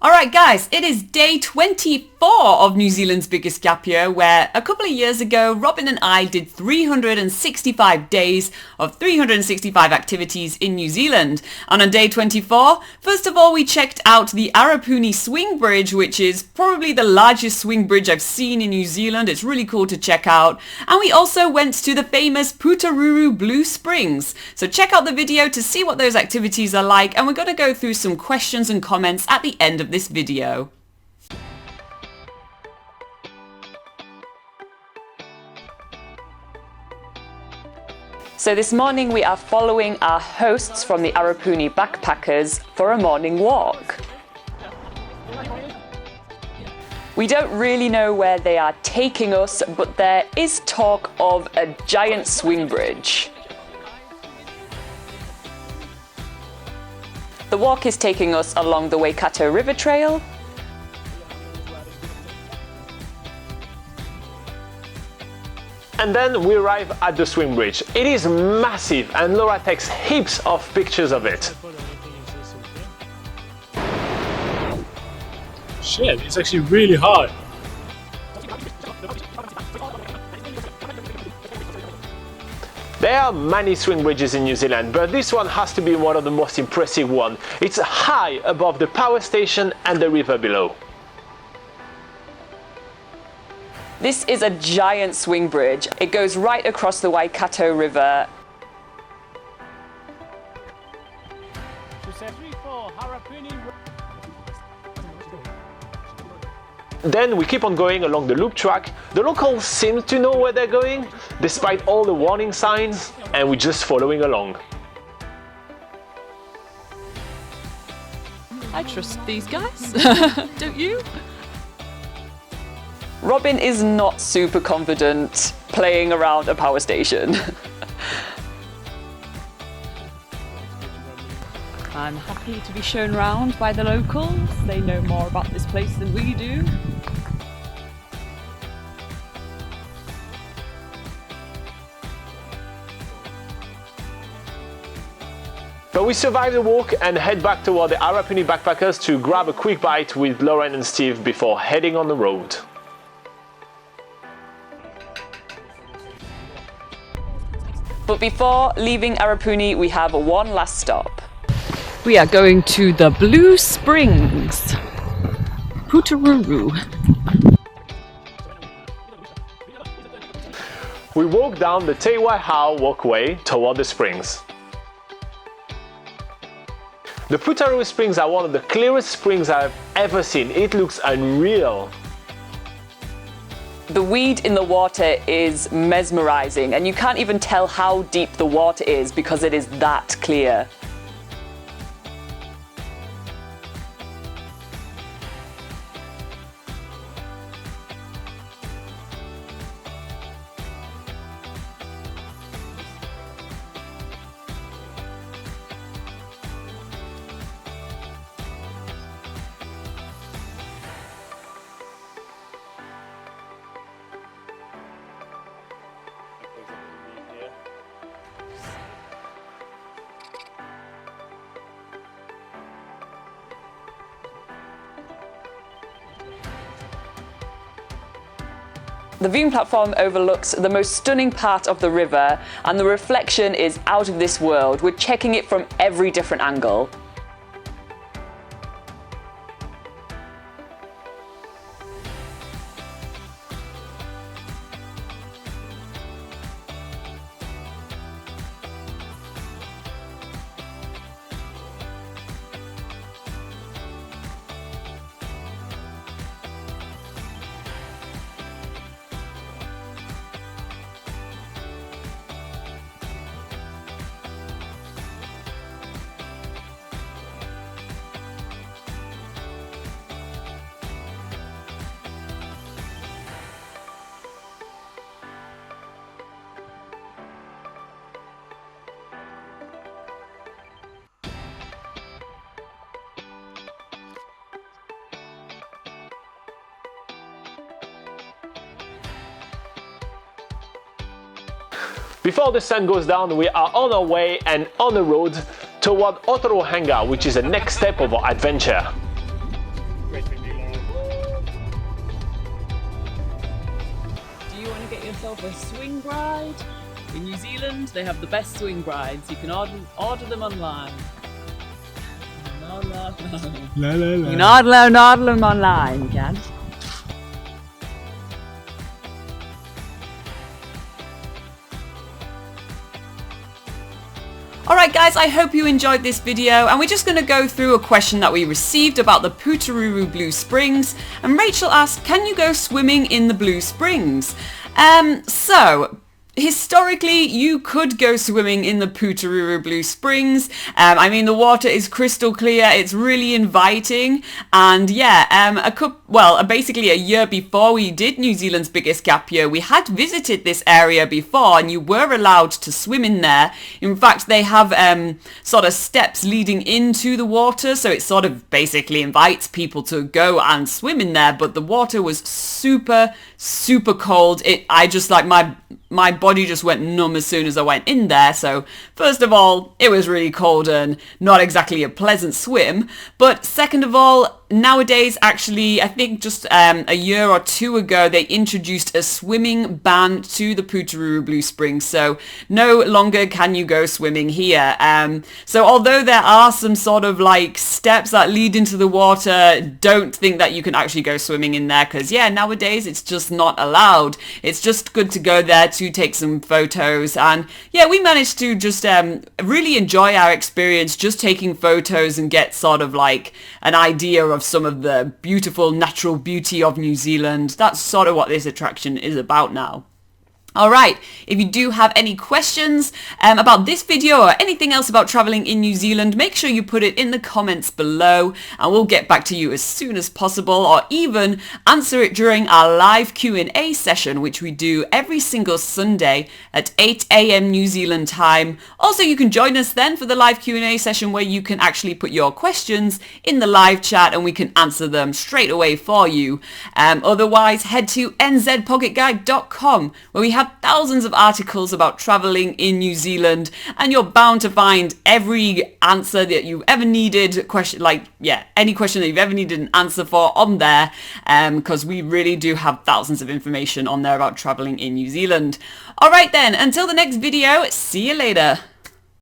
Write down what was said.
Alright guys, it is day 24 of New Zealand's biggest gap year, where a couple of years ago Robin and I did 365 days of 365 activities in New Zealand. And on day 24, first of all we checked out the Aero Pune swing bridge, which is probably the largest swing bridge I've seen in New Zealand. It's really cool to check out. And we also went to the famous Putaruru Blue Springs. So check out the video to see what those activities are like, and we're going to go through some questions and comments at the end of this video. So this morning we are following our hosts from the Aero Pune backpackers for a morning walk. We don't really know where they are taking us, but there is talk of a giant swing bridge. The walk is taking us along the Waikato River Trail. And then we arrive at the swing bridge. It is massive and Laura takes heaps of pictures of it. Shit, it's actually really hard. There are many swing bridges in New Zealand, but this one has to be one of the most impressive ones. It's high above the power station and the river below. This is a giant swing bridge. It goes right across the Waikato River. Then we keep on going along the loop track. The locals seem to know where they're going, despite all the warning signs, and we're just following along. I trust these guys, don't you? Robin is not super confident playing around a power station. I'm happy to be shown around by the locals. They know more about this place than we do. But we survive the walk and head back toward the Aero Pune backpackers to grab a quick bite with Lauren and Steve before heading on the road. But before leaving Aero Pune, we have one last stop. We are going to the Blue Springs, Putaruru. We walk down the Te Waihau walkway toward the springs. The Putaruru Springs are one of the clearest springs I've ever seen. It looks unreal. The weed in the water is mesmerizing, and you can't even tell how deep the water is because it is that clear. The viewing platform overlooks the most stunning part of the river, and the reflection is out of this world. We're checking it from every different angle. Before the sun goes down, we are on our way and on the road toward Otoro Hangar, which is the next step of our adventure. Do you want to get yourself a swing ride? In New Zealand, they have the best swing rides. You can order them online. La, la, la. La, la, la. You can order them online, you can. Alright guys, I hope you enjoyed this video, and we're just going to go through a question that we received about the Putaruru Blue Springs, and Rachel asked, can you go swimming in the Blue Springs? So historically, you could go swimming in the Putaruru Blue Springs. I mean, the water is crystal clear. It's really inviting. And yeah, basically a year before we did New Zealand's biggest gap year, we had visited this area before, and you were allowed to swim in there. In fact, they have sort of steps leading into the water, so it sort of basically invites people to go and swim in there. But the water was super cold. I just like my body just went numb as soon as I went in there. So first of all, it was really cold and not exactly a pleasant swim. But second of all, nowadays, actually, I think just a year or two ago, they introduced a swimming ban to the Putaruru Blue Springs. So no longer can you go swimming here. So although there are some sort of like steps that lead into the water, don't think that you can actually go swimming in there, because yeah, nowadays it's just not allowed. It's just good to go there to take some photos. And yeah, we managed to just really enjoy our experience just taking photos and get sort of like an idea of some of the beautiful natural beauty of New Zealand. That's sort of what this attraction is about now. Alright, if you do have any questions about this video or anything else about travelling in New Zealand, make sure you put it in the comments below and we'll get back to you as soon as possible, or even answer it during our live Q&A session, which we do every single Sunday at 8 AM New Zealand time. Also, you can join us then for the live Q&A session where you can actually put your questions in the live chat and we can answer them straight away for you. Otherwise, head to nzpocketguide.com where we have thousands of articles about traveling in New Zealand, and you're bound to find every answer that you've ever needed, any question that you've ever needed an answer for on there, because we really do have thousands of information on there about traveling in New Zealand. Alright then, until the next video, see you later.